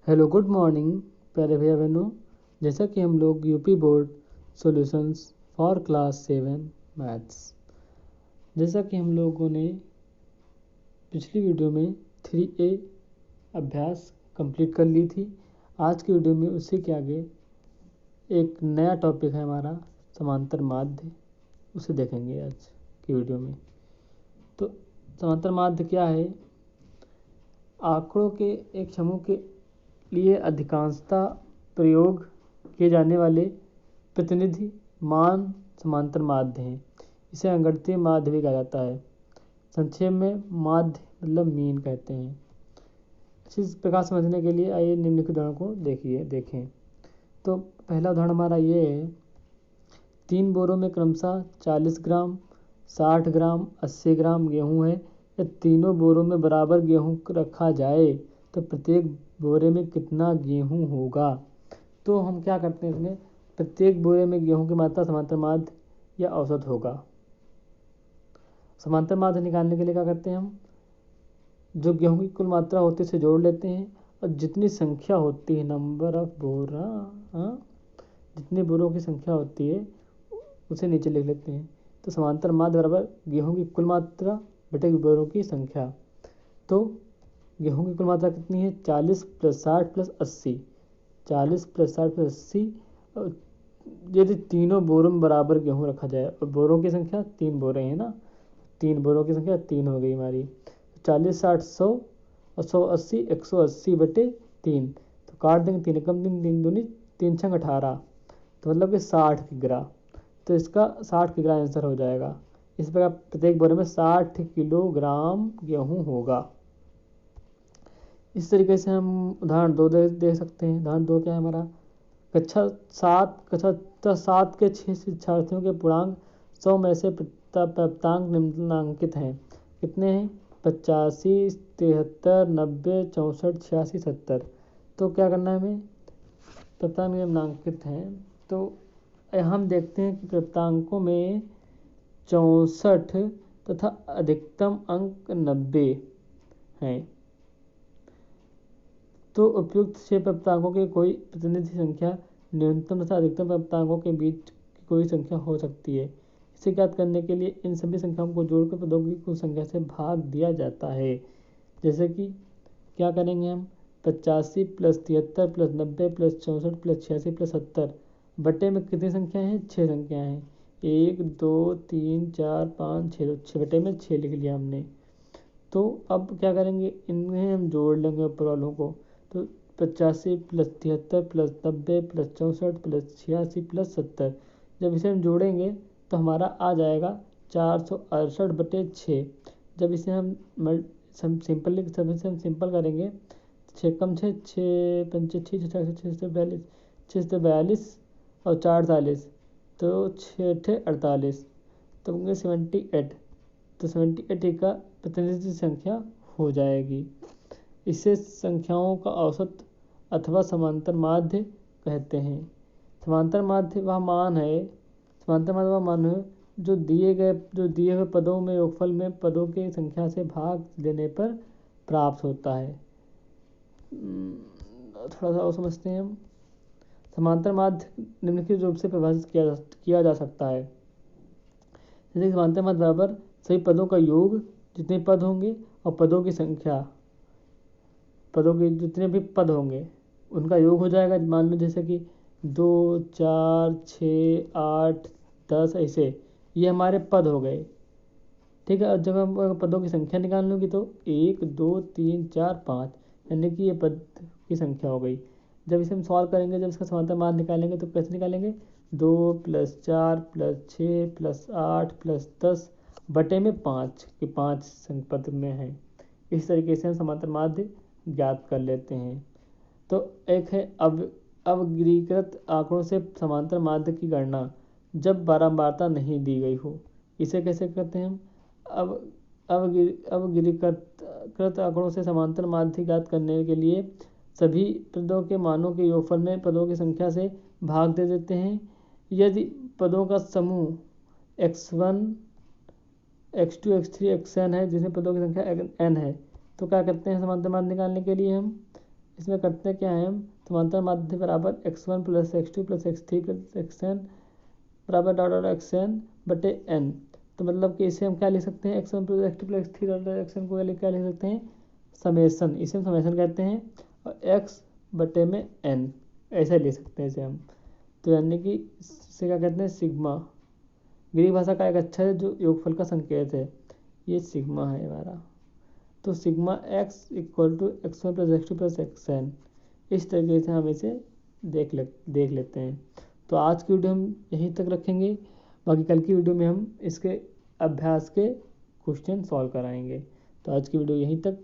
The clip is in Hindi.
हेलो गुड मॉर्निंग प्यारे भैया बहनों। जैसा कि हम लोग UP board solutions for class 7 maths, जैसा कि हम लोगों ने पिछली वीडियो में 3A अभ्यास कंप्लीट कर ली थी। आज की वीडियो में उसी के आगे एक नया टॉपिक है हमारा समांतर माध्य, उसे देखेंगे आज की वीडियो में। तो समांतर माध्य क्या है? आंकड़ों के एक समूह के लिए अधिकांशतः प्रयोग किए जाने वाले प्रतिनिधि मान समांतर माध्य हैं। इसे अंगणितीय माध्य भी कहा जाता है। संक्षेप में माध्य मतलब मीन कहते हैं। इस प्रकार समझने के लिए आइए निम्नलिखित उदाहरण को देखें। तो पहला उदाहरण हमारा ये है, 3 बोरों में क्रमशः 40 ग्राम, 60 ग्राम, 80 ग्राम गेहूँ है। यदि तीनों बोरों में बराबर गेहूँ रखा जाए तो प्रत्येक बोरे में कितना गेहूँ होगा? तो हम क्या करते हैं, इसमें प्रत्येक बोरे में गेहूँ की मात्रा समांतर माध्य या औसत होगा। समांतर माध्य निकालने के लिए क्या करते हैं, हम जो गेहूँ की कुल मात्रा होती है उसे जोड़ लेते हैं और जितनी संख्या होती है, नंबर ऑफ बोरा, जितने बोरों की संख्या होती है उसे नीचे लिख लेते हैं। तो समांतर माध्य बराबर गेहूँ की कुल मात्रा बटे बोरों की संख्या। तो गेहूँ की कुल मात्रा कितनी है? 40 + 60 + 80। 40 + 60 + 80। यदि तीनों बोरों में बराबर गेहूँ रखा जाए और बोरों की संख्या 3 बोरे हैं ना, 3 बोरों की संख्या 3 हो गई हमारी। 40 60 100 और 100 80, 180 बटे 3। तो काट देंगे, 3 एकम 3, 3 दूनी 3 छंग 18, तो मतलब कि 60 किग्रा। तो इसका 60 किग्रा आंसर हो जाएगा। इस प्रकार प्रत्येक बोरे में 60 किलोग्राम गेहूँ होगा। इस तरीके से हम उदाहरण 2 दे सकते हैं। उदाहरण 2 क्या है हमारा? कक्षा 7 के 6 शिक्षार्थियों के पूर्णांक 100 में से प्राप्तांक निम्नलिखित हैं। कितने हैं? 85, 73, 90, 64, 86, 70। तो क्या करना है हमें? प्राप्तांक निम्नलिखित हैं। तो हम देखते हैं कि प्राप्तांकों में 64 तथा अधिकतम अंक 90 हैं। तो उपयुक्त 6 प्राप्तांकों की कोई प्रतिनिधि संख्या न्यूनतम तथा अधिकतम प्राप्तांकों के बीच की कोई संख्या हो सकती है। इसे ज्ञात करने के लिए इन सभी संख्याओं को जोड़कर पदों की कुल संख्या से भाग दिया जाता है। जैसे कि क्या करेंगे हम? 85 + 73 + 90 + 64 + 86 + 70 बटे में कितनी संख्याएँ हैं? 6 संख्याएँ हैं। 1 2 3 4 5 6, 6 बटे में 6 लिख लिया हमने। तो अब क्या करेंगे, इन्हें हम जोड़ लेंगे ऊपर वालों को। तो 85 + 73 + 90 + 64 + 86 + 70, जब इसे हम जोड़ेंगे तो हमारा आ जाएगा 468 बटे 6। जब इसे हम सिंपल करेंगे, 6 कम 6, 6 पंचे 6, 642 और 4 48, तो 6 48, तो होंगे 78। तो 78 का प्रतिनिधि संख्या हो जाएगी। इसे संख्याओं का औसत अथवा समांतर माध्य कहते हैं। समांतर माध्य वह मान है जो दिए हुए पदों में योगफल में पदों की संख्या से भाग देने पर प्राप्त होता है। थोड़ा सा और समझते हैं हम। समांतर माध्य निम्नलिखित रूप से परिभाषित किया जा सकता है। जैसे समांतर माध्य बराबर सभी पदों का योग, जितने पद होंगे, और पदों की संख्या, पदों के जितने भी पद होंगे उनका योग हो जाएगा। मान लो जैसे कि 2 4 6 8 10, ऐसे ये हमारे पद हो गए। ठीक है। और जब हम पदों की संख्या निकाल लूँगी तो 1 2 3 4 5, यानी कि ये पद की संख्या हो गई। जब इसे हम सॉल्व करेंगे, जब इसका समांतर मान निकालेंगे तो कैसे निकालेंगे? 2 + 4 + 6 + 8 + 10 बटे में 5 कि 5 पद में है। इस तरीके से हम समांतर माध्य ज्ञात कर लेते हैं। तो एक है अवगिरीकृत आंकड़ों से समांतर माध्य की गणना जब बारंबारता नहीं दी गई हो। इसे कैसे करते हैं हम? अवगिरीकृत आंकड़ों से समांतर माध्य ज्ञात करने के लिए सभी पदों के मानों के योगफल में पदों की संख्या से भाग दे देते हैं। यदि पदों का समूह x1 x2 x3 xn है, जिसमें पदों की संख्या n है, तो क्या करते हैं समांतर माध्य निकालने के लिए हम इसमें करते क्या है हम, समांतर माध्य बराबर x1 plus x2 plus x3 plus xn बराबर डॉट डॉट xn बटे n। तो मतलब कि इसे हम क्या लिख सकते हैं, x1 plus x2 plus x3 dot dot xn को क्या लिख सकते हैं, समेसन, इसे हम समेसन कहते हैं, और x बटे में n ऐसे लिख सकते हैं इसे हम। तो यानी कि इसे क्या कहते हैं, सिग्मा। ग्रीक भाषा का एक अच्छा है जो योगफल का संकेत है, ये सिग्मा है हमारा। तो sigma x equal to x1 plus x2 plus xn, इस तरीके से हम इसे देख लेते हैं। तो आज की वीडियो हम यहीं तक रखेंगे, बाकी कल की वीडियो में हम इसके अभ्यास के क्वेश्चन सॉल्व कराएंगे। तो आज की वीडियो यहीं तक।